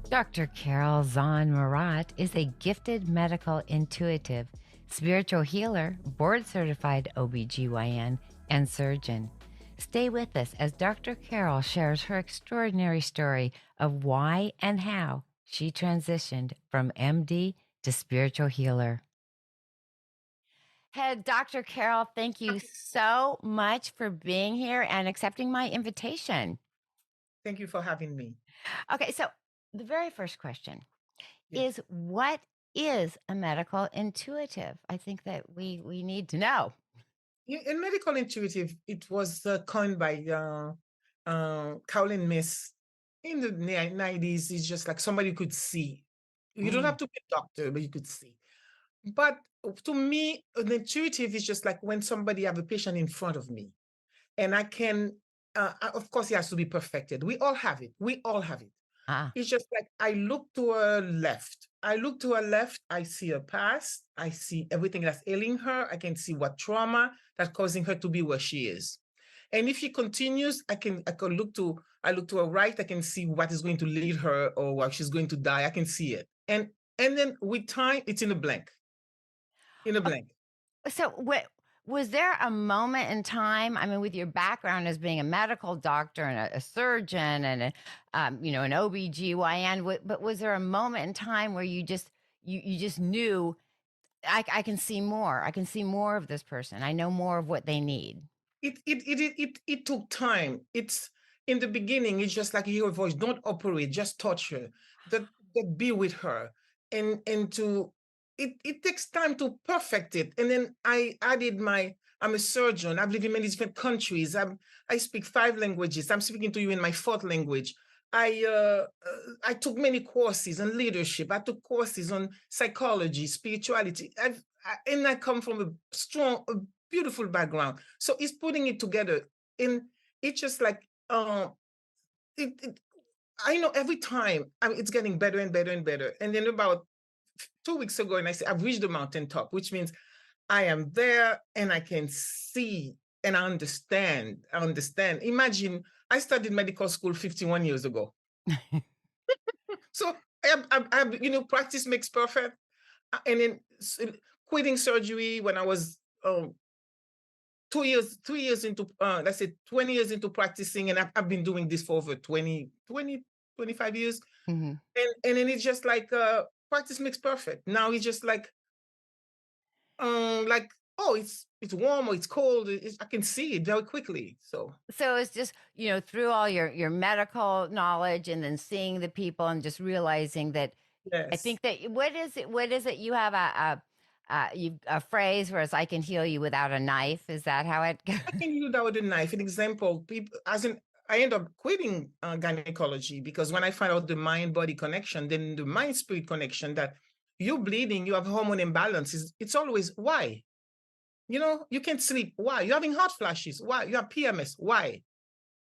Dr. Carolle Jean-Murat is a gifted medical intuitive, spiritual healer, board certified OBGYN, and surgeon. Stay with us as Dr. Carolle shares her extraordinary story of why and how she transitioned from MD to spiritual healer. Hey, Dr. Carolle, thank you so much for being here and accepting my invitation. Thank you for having me. Okay, so the very first question Yes. is what is a medical intuitive? I think that we need to know. In medical intuitive, it was coined by Caroline Miss in the 90s. It's just like somebody could see. You don't Mm. have to be a doctor, but you could see. But to me, an intuitive is just like when somebody have a patient in front of me, and I can. Of course, it has to be perfected. We all have it. We all have it. Ah, It's just like I look to her left. I look to her left. I see her past. I see everything that's ailing her. I can see what trauma that's causing her to be where she is. And if she continues, I can look to her right. I can see what is going to lead her or what she's going to die. I can see it. And then with time, it's in a blank. In a blank. so what was there a moment in time? I mean, with your background as being a medical doctor and a surgeon and an OBGYN, but was there a moment in time where you just knew I can see more. I can see more of this person. I know more of what they need. It took time. It's in the beginning, it's just like you hear a voice, don't operate, just touch her, that be with her. And to it takes time to perfect it. And then I added I'm a surgeon. I've lived in many different countries. I speak 5 languages. I'm speaking to you in my fourth language. I took many courses on leadership. I took courses on psychology, spirituality. And I come from a beautiful background. So it's putting it together. And it's just like it I know every time it's getting better and better and better. And then about 2 weeks ago, and I said, I've reached the mountaintop, which means I am there and I can see and I understand. I understand. Imagine I studied medical school 51 years ago. So practice makes perfect. And then quitting surgery when I was 2 years, 3 years into, let's say 20 years into practicing, and I've been doing this for over 25 years. Mhm. And then it's just practice makes perfect. Now it's just like, oh, it's warm or it's cold. I can see it very quickly. So So it's just, through all your medical knowledge and then seeing the people and just realizing that I yes, think that what is it you have a phrase where it's I can heal you without a knife. Is that how it goes? I can use that with a knife. An example, people as in I end up quitting gynecology because when I find out the mind body connection, then the mind spirit connection that you're bleeding, you have hormone imbalances. It's always why. You can't sleep. Why? You're having hot flashes. Why? You have PMS. Why?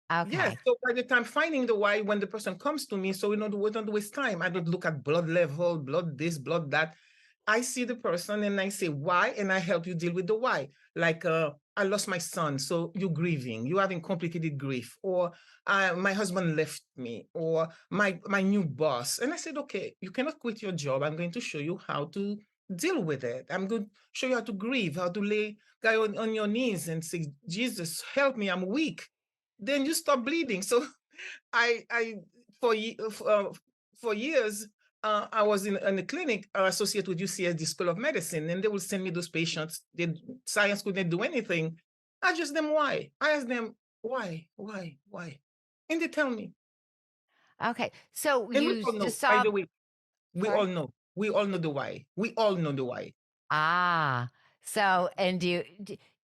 Yes. Okay. So by the time finding the why, when the person comes to me, so we don't waste time. I don't look at blood level, blood this, blood that. I see the person and I say why, and I help you deal with the why. Like I lost my son, so you're grieving, you're having complicated grief, or my husband left me, or my new boss. And I said, okay, you cannot quit your job. I'm going to show you how to deal with it. I'm going to show you how to grieve, how to lay guy on your knees and say, Jesus, help me, I'm weak. Then you stop bleeding. So I for years I was in a clinic associated with UCSD School of Medicine, and they will send me those patients. Science couldn't do anything. I ask them why. I ask them why, and they tell me. Okay. So And we you all know. just By saw the way, we all sorry? know. We all know the why. We all know the why. Ah. So and do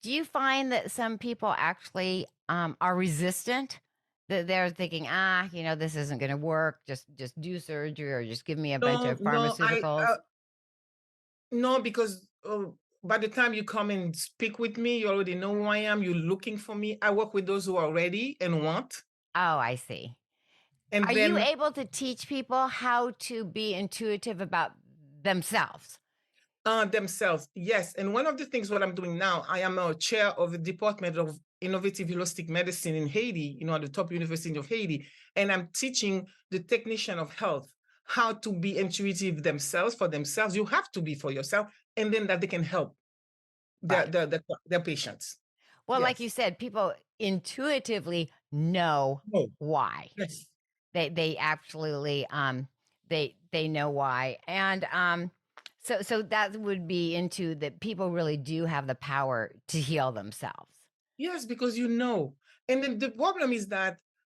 you find that some people actually are resistant? That they're thinking, this isn't gonna work, just do surgery or just give me a bunch No, of no, pharmaceuticals. no, because by the time you come and speak with me, you already know who I am. You're looking for me. I work with those who are ready and want. Oh, I see. And Are you then able to teach people how to be intuitive about themselves? themselves, yes. And one of the things what I'm doing now, I am a chair of the Department of Innovative Holistic Medicine in Haiti, at the top university of Haiti, and I'm teaching the technician of health how to be intuitive themselves for themselves. You have to be for yourself, and then that they can help Right. their patients. Well, like you Yes. said, people intuitively know No. why. Yes. They absolutely, they know why, and, so that would be into that people really do have the power to heal themselves. Yes, because you know. And then the problem is that,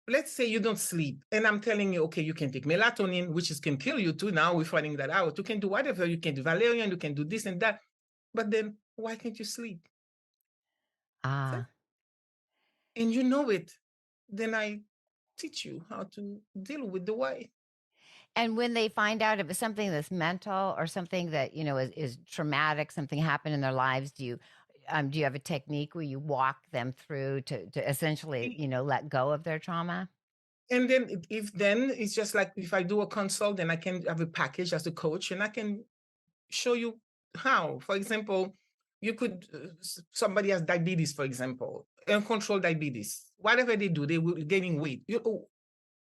let's say you don't sleep, and I'm telling you, okay, you can take melatonin, which is can kill you too. Now we're finding that out. You can do whatever. You can do valerian. You can do this and that. But then why can't you sleep? Ah, And you know it. Then I teach you how to deal with the why. and when they find out if it's something that's mental or something that, is traumatic, something happened in their lives, do you have a technique where you walk them through to essentially, let go of their trauma? And then if then it's just like if I do a consult, then I can have a package as a coach, and I can show you how. For example, you could somebody has diabetes, for example, uncontrolled diabetes. Whatever they do, they will gaining weight.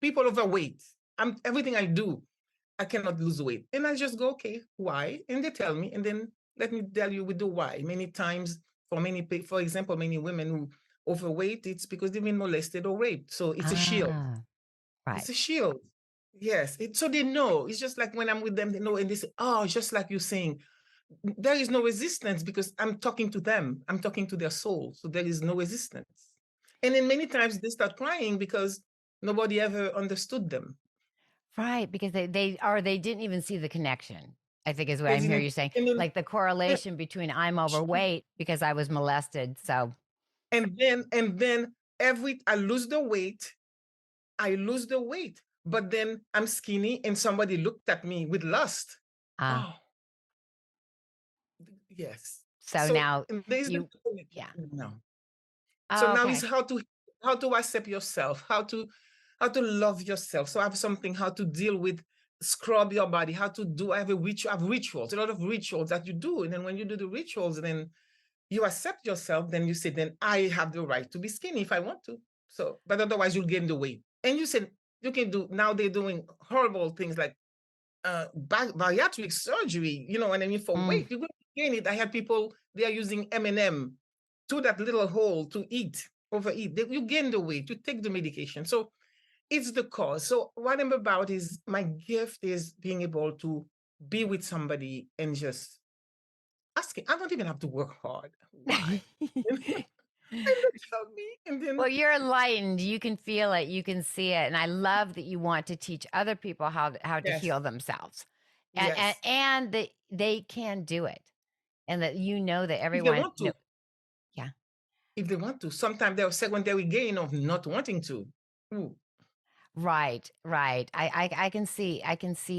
People overweight. Everything I do, I cannot lose weight, and I just go, okay, why? And they tell me, and then let me tell you with the why. Many times, for example, many women who overweight, it's because they've been molested or raped. So it's a shield. Ah, It's right. a shield. Yes. So they know. It's just like when I'm with them, they know, and they say, oh, just like you're saying, there is no resistance because I'm talking to them. I'm talking to their soul. So there is no resistance. And then many times they start crying because nobody ever understood them. Right, because they didn't even see the connection, I think is what They I'm hearing didn't, you saying, and then, like the correlation between I'm overweight because I was molested, so and then every I lose the weight, I lose the weight, but then I'm skinny and somebody looked at me with lust. uh, Oh, yes. so So now and there is the you yeah. now. So Oh, now okay. is how to accept yourself, how to love yourself. So I have something how to deal with scrub your body, how to do I have a ritual, I have rituals, a lot of rituals that you do. And then when you do the rituals, then you accept yourself, then you say, then I have the right to be skinny if I want to. So, but otherwise you'll gain the weight. And you said you can do now they're doing horrible things like bariatric surgery, and I mean for Mm. weight, you're going to gain it. I have people they are using M&M to that little hole to eat, overeat. You gain the weight, you take the medication. So it's the cause. So what I'm about is my gift is being able to be with somebody and just asking. I don't even have to work hard. Why? And they tell me, and then Well, you're enlightened, you can feel it, you can see it, and I love that you want to teach other people how to yes, heal themselves, and yes, and that they can do it, and that that if they everyone want no to, yeah. if they want to. Sometimes there's a secondary gain of not wanting to. Ooh, Right, right. I can see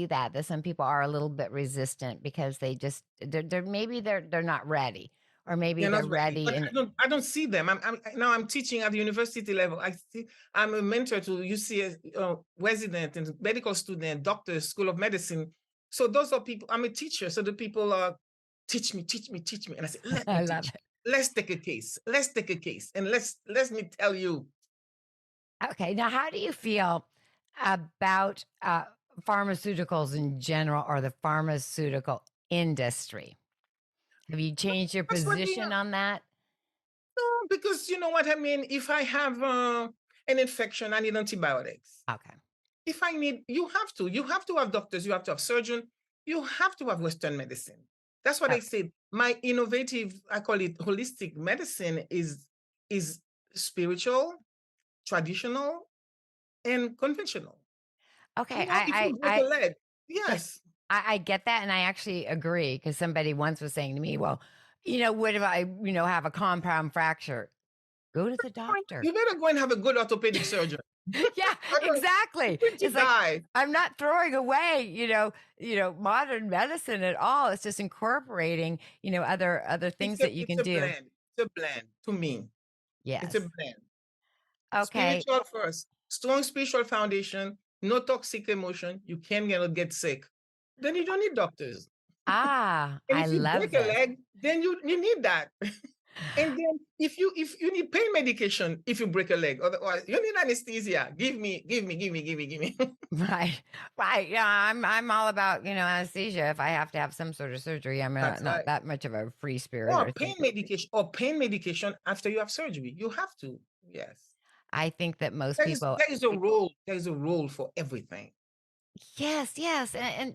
that some people are a little bit resistant because they're maybe they're not ready, or maybe they're they're not ready, ready but and I don't see them. Now I'm teaching at the university level. I'm a mentor to UCS resident and medical student, doctors, School of Medicine. So those are people. I'm a teacher, so the people are teach me, teach me, teach me, and I say, let me I love teach. it. Let's take a case. Let's take a case, and let me tell you. Okay, now how do you feel about pharmaceuticals in general or the pharmaceutical industry? Have you changed your That's what they position are. on that? No, because you know what I mean. If I have an infection, I need antibiotics. Okay. If I need, you have to have doctors, you have to have surgeon, you have to have Western medicine. That's what I Okay. said. My innovative, I call it holistic medicine, is spiritual, traditional, and conventional. Okay. If you break a leg, Yeah, yes, I get that, and I actually agree because somebody once was saying to me, "Well, what if I, have a compound fracture? Go to the doctor." you better go and have a good orthopedic surgeon. Yeah, Otherwise, exactly. you're going to It's like die. I'm not throwing away, modern medicine at all. It's just incorporating, other It's things a that you it's can a do. blend. It's a blend to me. It's a Yes. blend. Okay. Spiritual first, strong spiritual foundation, no toxic emotion. You can get sick. Then you don't need doctors. Ah, And I if you love break a this. leg, then you need that. And then if you need pain medication, if you break a leg, otherwise you need anesthesia. Give me. Right. Right. Yeah, I'm all about, anesthesia if I have to have some sort of surgery. I'm That's not right. that much of a free spirit Or or pain thinker. medication, after you have surgery. You have to. Yes. I think that most There is people. there is a role. There is a role for everything. Yes, yes, and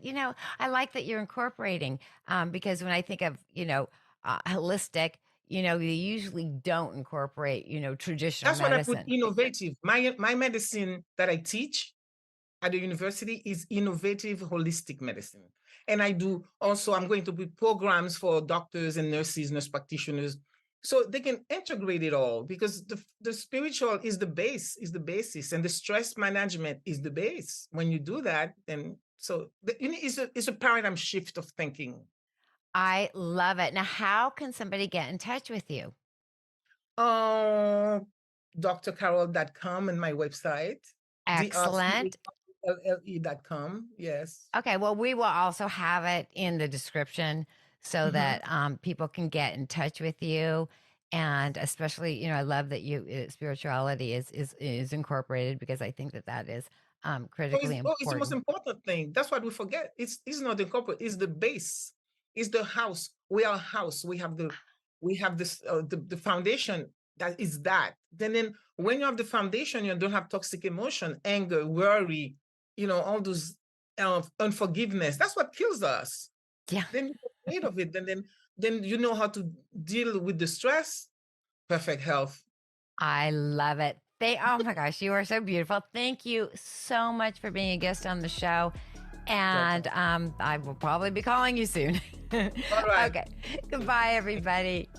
I like that you're incorporating, because when I think of, holistic, you usually don't incorporate, traditional That's what I put medicine. innovative. My medicine that I teach at the university is innovative holistic medicine. And I do also, I'm going to put programs for doctors and nurses, nurse practitioners, so they can integrate it all, because the spiritual is the base, is the basis, and the stress management is the base. When you do that, then it's a paradigm shift of thinking. I love it. Now, how can somebody get in touch with you? Uh, drcarol.com and my website, Excellent. drcarole.com. Yes. Okay, well, we will also have it in the description so Mhm. that people can get in touch with you. And especially, I love that spirituality is incorporated, because I think that is critically It's the most important. important thing. That's what we forget. It's not the corporate. It's the base. It's the house. We are a house. We have this the foundation that is that. Then when you have the foundation, you don't have toxic emotion, anger, worry, all those unforgiveness. That's what kills us. Yeah. Then you get rid of it. Then you know how to deal with the stress. Perfect health. I love it. Oh my gosh, you are so beautiful. Thank you so much for being a guest on the show. And Welcome. I will probably be calling you soon. All right. Okay. Goodbye, everybody.